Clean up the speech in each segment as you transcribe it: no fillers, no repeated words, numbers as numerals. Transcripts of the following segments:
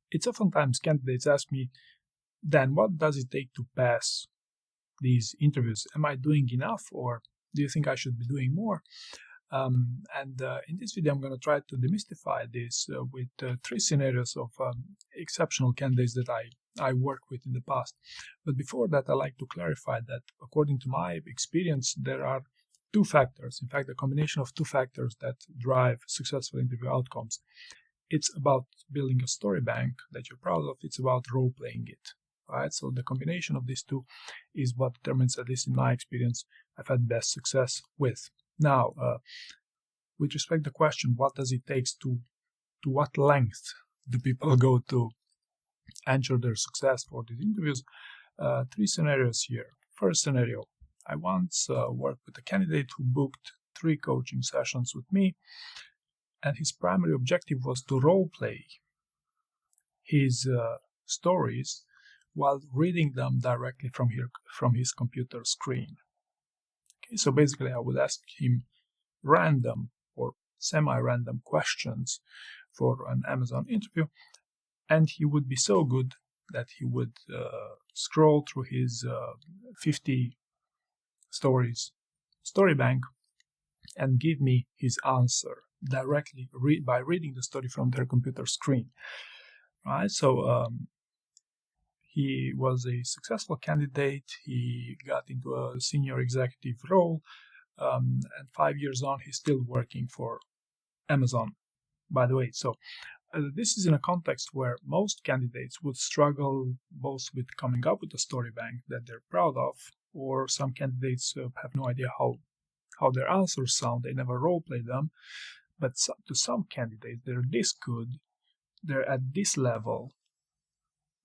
It's oftentimes candidates ask me, Dan, what does it take to pass these interviews? Am I doing enough, or do you think I should be doing more? In this video, I'm going to try to demystify this with 3 scenarios of exceptional candidates that I worked with in the past. But before that, I'd like to clarify that according to my experience, there are 2 factors, in fact, a combination of 2 factors that drive successful interview outcomes. It's about building a story bank that you're proud of. It's about role-playing it, right? So the combination of these 2 is what determines, at least in my experience, I've had best success with. Now, with respect to the question, what does it take to what length do people go to ensure their success for these interviews? 3 scenarios here. First scenario, I once worked with a candidate who booked 3 coaching sessions with me, and his primary objective was to role-play his stories while reading them directly from his computer screen. Okay, so basically I would ask him random or semi-random questions for an Amazon interview, and he would be so good that he would scroll through his 50 story bank and give me his answer directly by reading the story from their computer screen. Right, so he was a successful candidate. He got into a senior executive role, and 5 years on, he's still working for Amazon, by the way. So this is in a context where most candidates would struggle both with coming up with a story bank that they're proud of, or some candidates have no idea how their answers sound. They never role-play them. But to some candidates, they're this good, they're at this level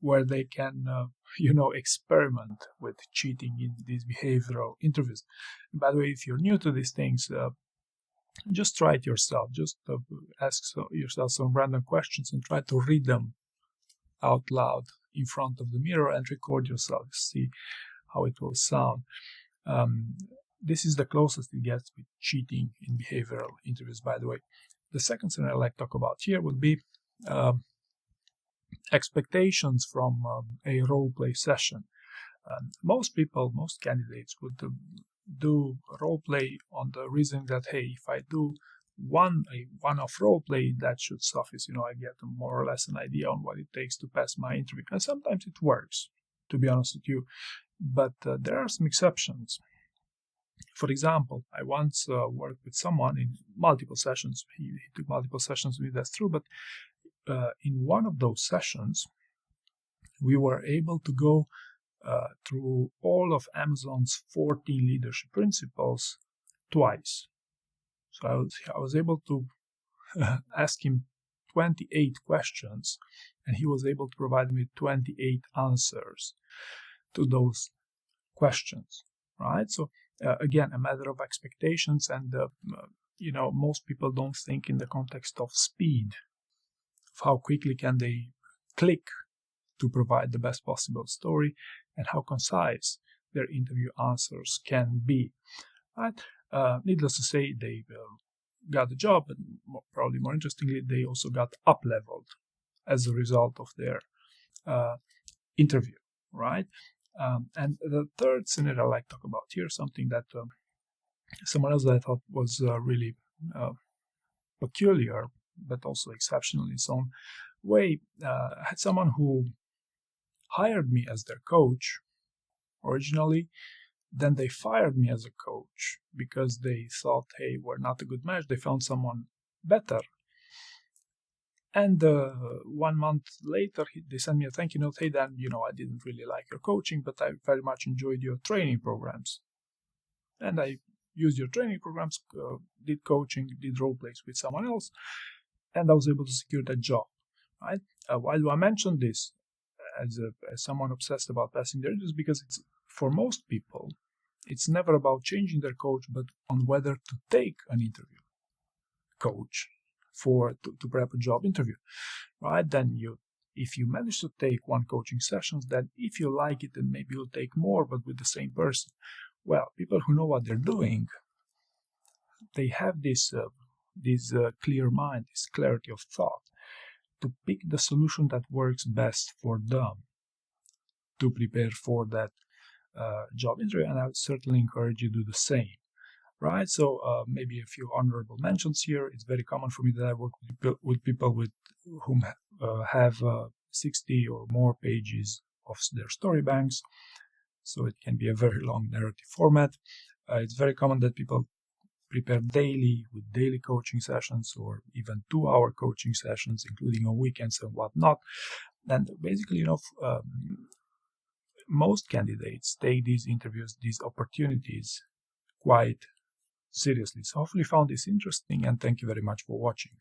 where they can, experiment with cheating in these behavioral interviews. And by the way, if you're new to these things, just try it yourself. Just ask yourself some random questions and try to read them out loud in front of the mirror and record yourself. See how it will sound. This is the closest it gets with cheating in behavioral interviews, by the way. The second scenario I'd like to talk about here would be expectations from a role-play session. Most candidates would do role-play on the reason that, hey, if I do a one-off role-play, that should suffice. I get more or less an idea on what it takes to pass my interview. And sometimes it works, to be honest with you. But there are some exceptions. For example, I once worked with someone in multiple sessions. He took multiple sessions with me, that's true, but in one of those sessions, we were able to go through all of Amazon's 14 leadership principles twice. So I was able to ask him 28 questions, and he was able to provide me 28 answers to those questions, right? So again, a matter of expectations, and most people don't think in the context of speed, of how quickly can they click to provide the best possible story, and how concise their interview answers can be. Right? Needless to say, they got the job, but probably more interestingly, they also got up-leveled as a result of their interview, right? And the third scenario I'd like to talk about here, something that someone else that I thought was really peculiar, but also exceptional in its own way. I had someone who hired me as their coach originally, then they fired me as a coach because they thought, hey, we're not a good match. They found someone better. And 1 month later, they sent me a thank you note. Hey, Dan, I didn't really like your coaching, but I very much enjoyed your training programs. And I used your training programs, did coaching, did role plays with someone else, and I was able to secure that job. Right? Why do I mention this as someone obsessed about passing their interviews? Because for most people, it's never about changing their coach, but on whether to take an interview coach to prep a job interview, right? Then if you manage to take 1 coaching sessions, then if you like it, then maybe you'll take more, but with the same person. Well, people who know what they're doing they have this clear mind, this clarity of thought, to pick the solution that works best for them to prepare for that job interview. And I would certainly encourage you to do the same. Right, so maybe a few honorable mentions here. It's very common for me that I work with people with whom have 60 or more pages of their story banks, so it can be a very long narrative format. It's very common that people prepare daily with daily coaching sessions or even 2-hour coaching sessions, including on weekends and whatnot. And basically, most candidates take these interviews, these opportunities, quite seriously. So hopefully you found this interesting, and thank you very much for watching.